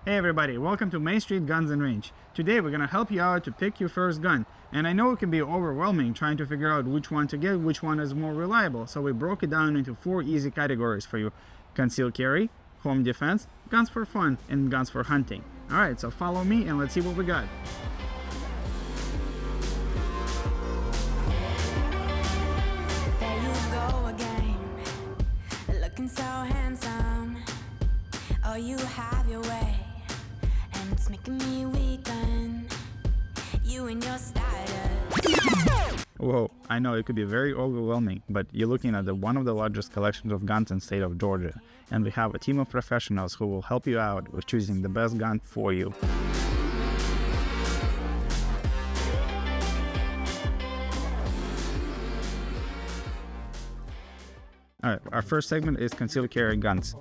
Hey everybody, welcome to Main Street Guns and Range. Today we're gonna help you out to pick your first gun. And I know it can be overwhelming trying to figure out which one to get, which one is more reliable. So we broke it down into 4 easy categories for you. Concealed carry, home defense, guns for fun, and guns for hunting. Alright, so follow me and let's see what we got. There you go again, looking so handsome. Oh, you have your way, and it's making me weaken. You and your style. Whoa, I know it could be very overwhelming, but you're looking at one of the largest collections of guns in the state of Georgia, and we have a team of professionals who will help you out with choosing the best gun for you. Alright, our first segment is concealed carry guns.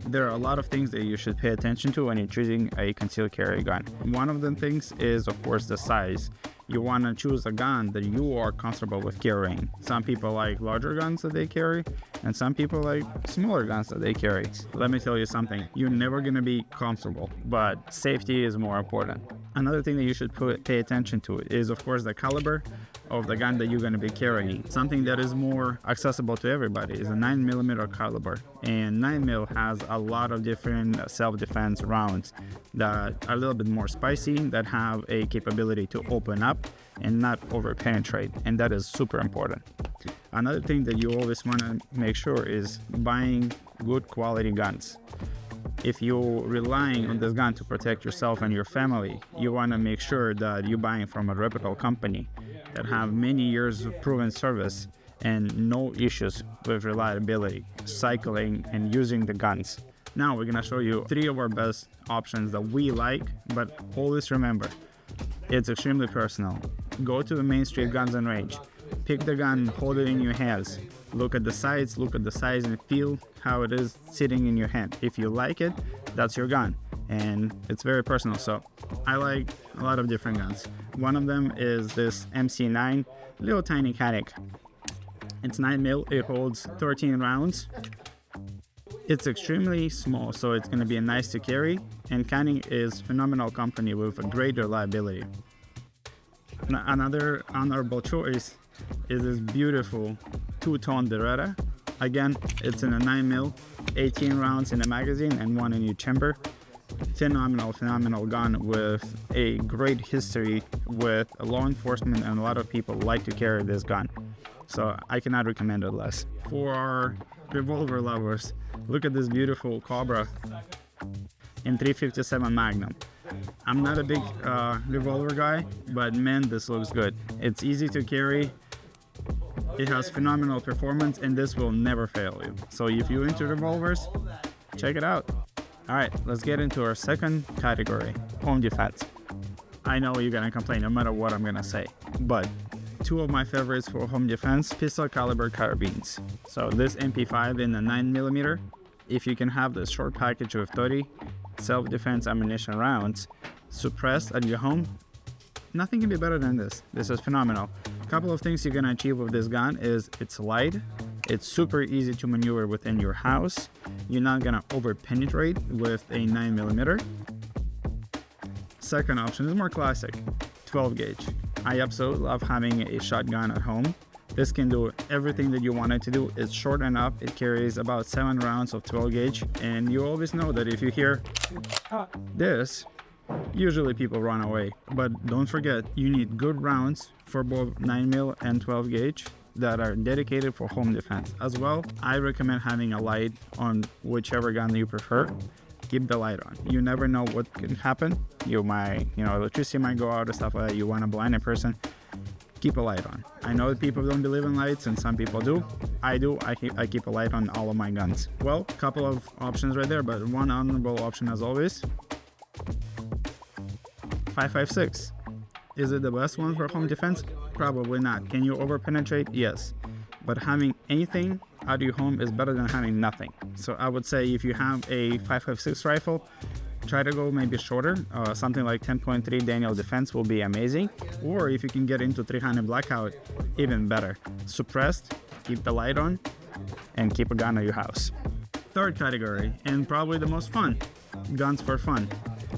There are a lot of things that you should pay attention to when you're choosing a concealed carry gun. One of the things is, of course, the size. You want to choose a gun that you are comfortable with carrying. Some people like larger guns that they carry, and some people like smaller guns that they carry. Let me tell you something, you're never going to be comfortable, but safety is more important. Another thing that you should pay attention to is, of course, the caliber of the gun that you're going to be carrying. Something that is more accessible to everybody is a 9mm caliber, and 9mm has a lot of different self-defense rounds that are a little bit more spicy, that have a capability to open up and not over penetrate, and that is super important. Another thing that you always want to make sure is buying good quality guns. If you're relying on this gun to protect yourself and your family, you want to make sure that you're buying from a reputable company that have many years of proven service and no issues with reliability, cycling, and using the guns. Now we're going to show you 3 of our best options that we like, but always remember, it's extremely personal. Go to the Main Street Guns and Range, pick the gun, hold it in your hands, look at the sides, look at the size, and feel how it is sitting in your hand. If you like it, that's your gun, and it's very personal. So I like a lot of different guns. One of them is this MC9 little tiny Canik. It's 9mm, it holds 13 rounds. It's extremely small, so it's going to be nice to carry, and Canik is phenomenal company with a great reliability. Another honorable choice is this beautiful two-tone Beretta. Again, it's in a 9mm, 18 rounds in the magazine and 1 in each chamber. Phenomenal gun with a great history with law enforcement, and a lot of people like to carry this gun. So I cannot recommend it less. For our revolver lovers, look at this beautiful Cobra in 357 Magnum. I'm not a big revolver guy, but man, this looks good. It's easy to carry. It has phenomenal performance, and this will never fail you. So if you're into revolvers, check it out. Alright, let's get into our second category, home defense. I know you're gonna complain no matter what I'm gonna say, but 2 of my favorites for home defense, pistol caliber carbines. So this MP5 in the 9mm, if you can have this short package of 30 self-defense ammunition rounds suppressed at your home, nothing can be better than this. This is phenomenal. A couple of things you're gonna achieve with this gun is it's light, it's super easy to maneuver within your house, you're not gonna over penetrate with a 9mm. Second option is more classic, 12 gauge. I absolutely love having a shotgun at home. This can do everything that you want it to do. It's short enough, it carries about 7 rounds of 12 gauge, and you always know that if you hear this, usually people run away. But don't forget, you need good rounds for both 9mm and 12 gauge that are dedicated for home defense. As well, I recommend having a light on whichever gun you prefer. Keep the light on. You never know what can happen. You might, electricity might go out or stuff like that. You want to blind a person. Keep a light on. I know that people don't believe in lights, and some people do. I do. I keep a light on all of my guns. Well, a couple of options right there, but one honorable option as always. 5.56. Is it the best one for home defense? Probably not. Can you over penetrate? Yes. But having anything out of your home is better than having nothing. So I would say if you have a 5.56 rifle, try to go maybe shorter. Something like 10.3 Daniel Defense will be amazing. Or if you can get into 300 Blackout, even better. Suppressed, keep the light on, and keep a gun at your house. Third category, and probably the most fun, guns for fun.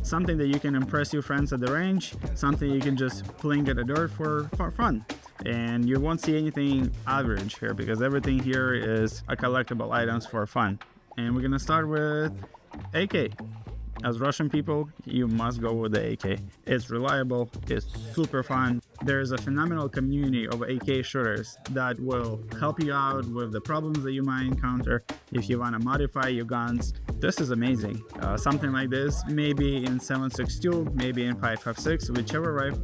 Something that you can impress your friends at the range, something you can just fling at the dirt for fun. And you won't see anything average here because everything here is a collectible items for fun. And we're gonna start with AK. As Russian people, you must go with the AK. It's reliable, it's super fun. There's a phenomenal community of AK shooters that will help you out with the problems that you might encounter if you want to modify your guns. This is amazing. Something like this, maybe in 7.62, maybe in 5.56,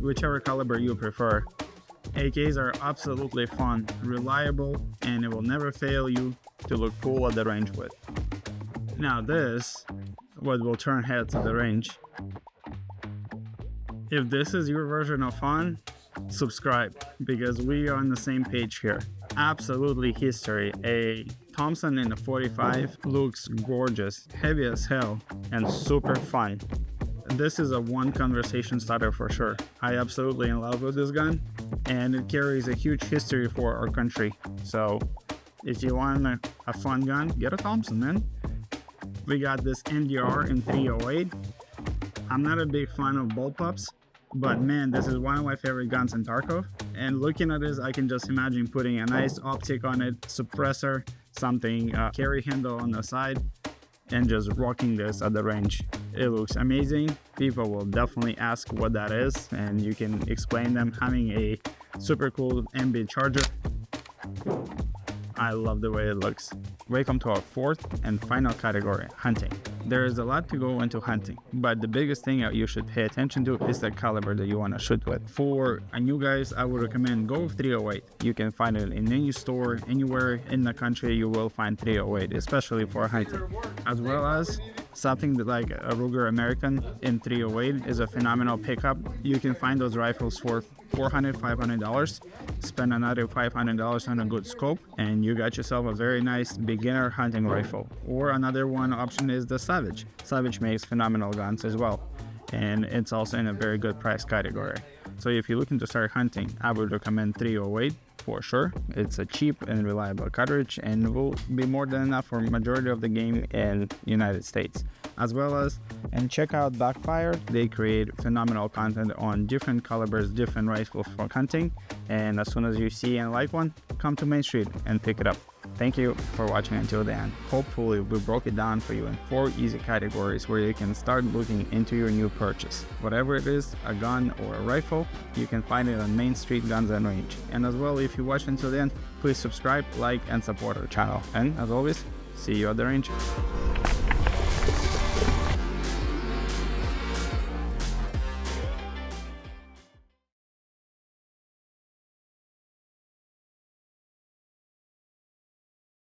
whichever caliber you prefer. AKs are absolutely fun, reliable, and it will never fail you to look cool at the range with. Now this what will turn heads at the range. If this is your version of fun, subscribe because we are on the same page here. Absolutely history. A Thompson in a 45 looks gorgeous, heavy as hell, and super fun. This is a one conversation starter for sure. I absolutely in love with this gun, and it carries a huge history for our country. So if you want a fun gun, get a Thompson, man. We got this NDR in 308. I'm not a big fan of bullpups, but man, this is one of my favorite guns in Tarkov. And looking at this, I can just imagine putting a nice optic on it, suppressor, something, carry handle on the side, and just rocking this at the range. It looks amazing. People will definitely ask what that is, and you can explain them having a super cool MB charger. I love the way it looks. Welcome to our fourth and final category, hunting. There is a lot to go into hunting, but the biggest thing that you should pay attention to is the caliber that you want to shoot with. For new guys, I would recommend go with 308. You can find it in any store, anywhere in the country you will find 308, especially for hunting. As well as something that like a Ruger American in 308 is a phenomenal pickup. You can find those rifles for $400, $500. Spend another $500 on a good scope, and you got yourself a very nice beginner hunting rifle. Or another one option is the Savage. Savage makes phenomenal guns as well, and it's also in a very good price category. So if you're looking to start hunting, I would recommend 308 for sure. It's a cheap and reliable cartridge and will be more than enough for majority of the game in United States. As well as, and check out Backfire. They create phenomenal content on different calibers, different rifles for hunting. And as soon as you see and like one, come to Main Street and pick it up. Thank you for watching until the end. Hopefully we broke it down for you in 4 easy categories where you can start looking into your new purchase. Whatever it is, a gun or a rifle, you can find it on Main Street Guns and Range. And as well, if you watch until the end, please subscribe, like, and support our channel. And as always, see you at the range.